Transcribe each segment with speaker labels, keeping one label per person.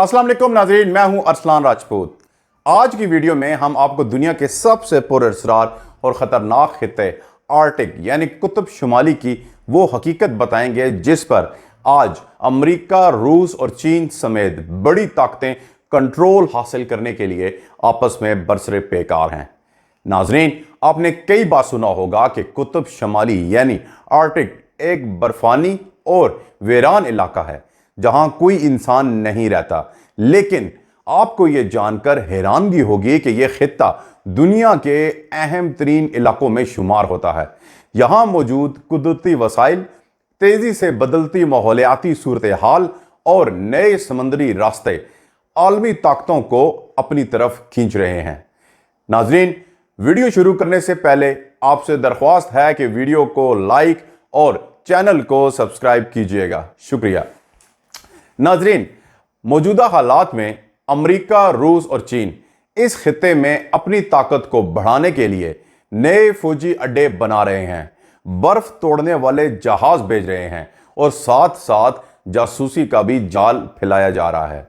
Speaker 1: अस्सलाम वालेकुम नाज़रीन, मैं हूं अरसलान राजपूत। आज की वीडियो में हम आपको दुनिया के सबसे पुरअसरार और ख़तरनाक खित्ते आर्टिक यानी कुतुब शुमाली की वो हकीकत बताएंगे जिस पर आज अमेरिका, रूस और चीन समेत बड़ी ताकतें कंट्रोल हासिल करने के लिए आपस में बरसरे पेकार हैं। नाज़रीन, आपने कई बार सुना होगा कि कुतुब शुमाली यानी आर्टिक एक बर्फानी और वीरान इलाका है जहां कोई इंसान नहीं रहता। लेकिन आपको यह जानकर हैरानगी होगी कि यह खित्ता दुनिया के अहम तरीन इलाकों में शुमार होता है। यहां मौजूद कुदरती वसाइल, तेजी से बदलती माहौलियाती सूरत हाल और नए समंदरी रास्ते आलमी ताकतों को अपनी तरफ खींच रहे हैं। नाजरीन, वीडियो शुरू करने से पहले आपसे दरख्वास्त है कि वीडियो को लाइक और चैनल को सब्सक्राइब कीजिएगा। शुक्रिया। नाजरीन, मौजूदा हालात में अमेरिका, रूस और चीन इस खित्ते में अपनी ताकत को बढ़ाने के लिए नए फौजी अड्डे बना रहे हैं, बर्फ तोड़ने वाले जहाज भेज रहे हैं और साथ साथ जासूसी का भी जाल फैलाया जा रहा है।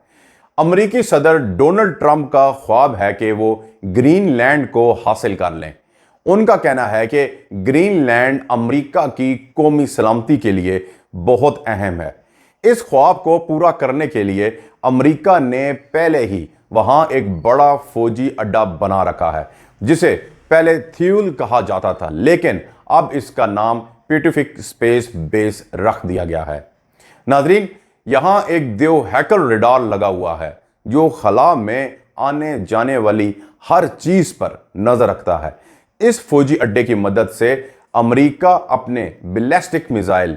Speaker 1: अमेरिकी सदर डोनाल्ड ट्रंप का ख्वाब है कि वो ग्रीनलैंड को हासिल कर लें। उनका कहना है कि ग्रीनलैंड अमेरिका की कौमी सलामती के लिए बहुत अहम है। इस ख्वाब को पूरा करने के लिए अमेरिका ने पहले ही वहां एक बड़ा फौजी अड्डा बना रखा है जिसे पहले थ्यूल कहा जाता था, लेकिन अब इसका नाम पैसिफिक स्पेस बेस रख दिया गया है। नाजरीन, यहां एक देव हैकर रडार लगा हुआ है जो खला में आने जाने वाली हर चीज पर नजर रखता है। इस फौजी अड्डे की मदद से अमेरिका अपने बैलिस्टिक मिसाइल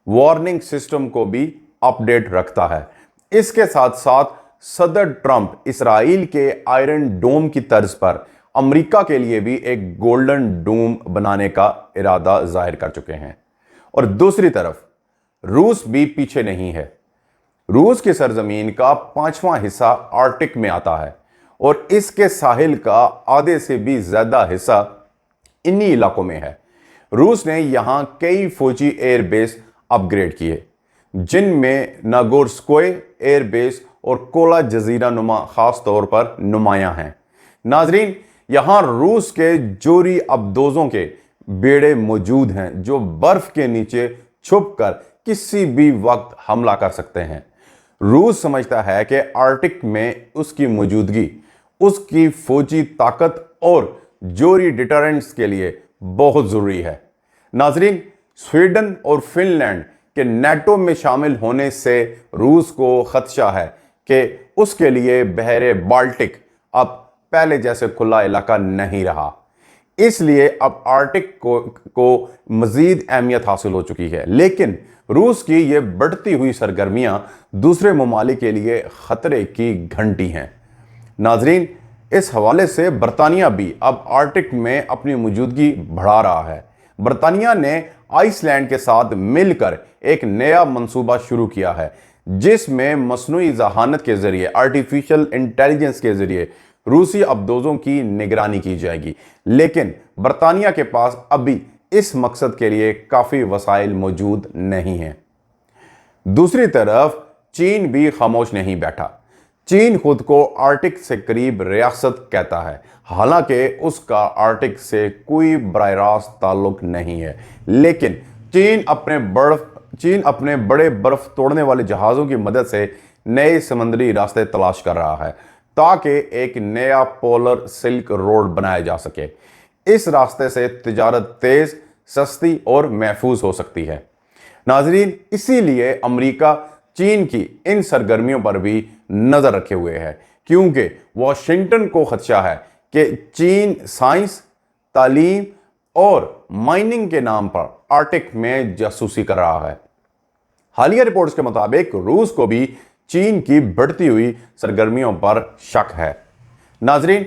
Speaker 1: वार्निंग सिस्टम को भी अपडेट रखता है। इसके साथ साथ सदर ट्रंप इसराइल के आयरन डोम की तर्ज पर अमेरिका के लिए भी एक गोल्डन डोम बनाने का इरादा जाहिर कर चुके हैं। और दूसरी तरफ रूस भी पीछे नहीं है। रूस की सरजमीन का 5वां हिस्सा आर्टिक में आता है और इसके साहिल का आधे से भी ज्यादा हिस्सा इन्हीं इलाकों में है। रूस ने यहां कई फौजी एयरबेस अपग्रेड किए जिनमें नागोर्स्कोय एयरबेस और कोला जजीरा नुमा खास तौर पर नुमायां हैं। नाजरीन, यहां रूस के जोरी अबदोजों के बेड़े मौजूद हैं जो बर्फ के नीचे छुपकर किसी भी वक्त हमला कर सकते हैं। रूस समझता है कि आर्टिक में उसकी मौजूदगी उसकी फौजी ताकत और जोरी डिटरेंट्स के लिए बहुत जरूरी है। नाजरीन, स्वीडन और फिनलैंड के नाटो में शामिल होने से रूस को खदशा है कि उसके लिए बहरे बाल्टिक अब पहले जैसे खुला इलाका नहीं रहा। इसलिए अब आर्टिक को मजीद अहमियत हासिल हो चुकी है। लेकिन रूस की ये बढ़ती हुई सरगर्मियां दूसरे ममालिक के लिए खतरे की घंटी हैं। नाजरीन, इस हवाले से बरतानिया भी अब आर्टिक में अपनी मौजूदगी बढ़ा रहा है। बरतानिया ने आइसलैंड के साथ मिलकर एक नया मंसूबा शुरू किया है जिसमें मसनूई जहानत के जरिए, आर्टिफिशियल इंटेलिजेंस के जरिए रूसी अबदोजों की निगरानी की जाएगी। लेकिन बरतानिया के पास अभी इस मकसद के लिए काफी वसाइल मौजूद नहीं हैं। दूसरी तरफ चीन भी खामोश नहीं बैठा। चीन खुद को आर्टिक से करीब रियासत कहता है, हालांकि उसका आर्टिक से कोई बराह रास्त ताल्लुक नहीं है। लेकिन चीन अपने बड़े बर्फ तोड़ने वाले जहाज़ों की मदद से नए समंदरी रास्ते तलाश कर रहा है ताकि एक नया पोलर सिल्क रोड बनाया जा सके। इस रास्ते से तिजारत तेज, सस्ती और महफूज हो सकती है। नाजरीन, इसीलिए अमेरिका चीन की इन सरगर्मियों पर भी नजर रखे हुए है क्योंकि वॉशिंगटन को खदशा है कि चीन साइंस, तालीम और माइनिंग के नाम पर आर्टिक में जासूसी कर रहा है। हालिया रिपोर्ट्स के मुताबिक रूस को भी चीन की बढ़ती हुई सरगर्मियों पर शक है। नाजरीन,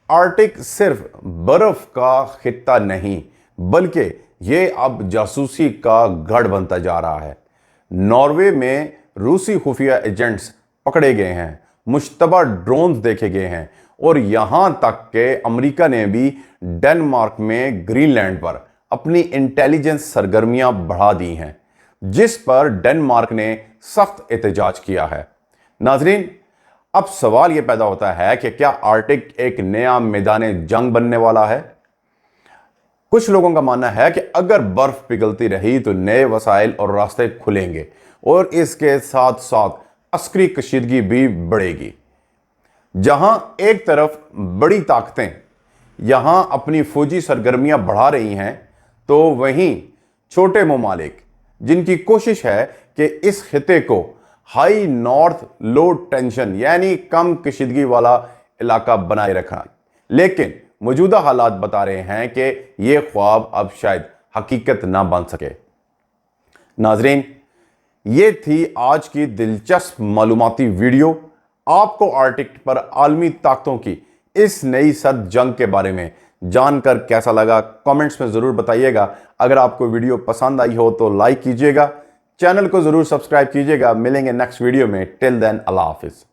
Speaker 1: आर्टिक सिर्फ बर्फ का खित्ता नहीं बल्कि यह अब जासूसी का गढ़ बनता जा रहा है। नॉर्वे में रूसी खुफिया एजेंट्स पकड़े गए हैं, मुश्तबा ड्रोन्स देखे गए हैं और यहां तक कि अमेरिका ने भी डेनमार्क में ग्रीनलैंड पर अपनी इंटेलिजेंस सरगर्मियां बढ़ा दी हैं, जिस पर डेनमार्क ने सख्त एहतजाज किया है। नाजरीन, अब सवाल यह पैदा होता है कि क्या आर्कटिक एक नया मैदान जंग बनने वाला है? कुछ लोगों का मानना है कि अगर बर्फ पिघलती रही तो नए वसाइल और रास्ते खुलेंगे और इसके साथ साथ अस्करी कशीदगी भी बढ़ेगी। जहां एक तरफ बड़ी ताकतें यहां अपनी फौजी सरगर्मियां बढ़ा रही हैं, तो वहीं छोटे ममालिक जिनकी कोशिश है कि इस खिते को हाई नॉर्थ लो टेंशन यानी कम कशीदगी वाला इलाका बनाए रखा, लेकिन मौजूदा हालात बता रहे हैं कि यह ख्वाब अब शायद हकीकत ना बन सके। नाजरीन, ये थी आज की दिलचस्प मालूमाती वीडियो। आपको आर्कटिक पर आलमी ताकतों की इस नई सर्द जंग के बारे में जानकर कैसा लगा, कमेंट्स में ज़रूर बताइएगा। अगर आपको वीडियो पसंद आई हो तो लाइक कीजिएगा, चैनल को ज़रूर सब्सक्राइब कीजिएगा। मिलेंगे नेक्स्ट वीडियो में। टिल देन, अल्लाह हाफिज़।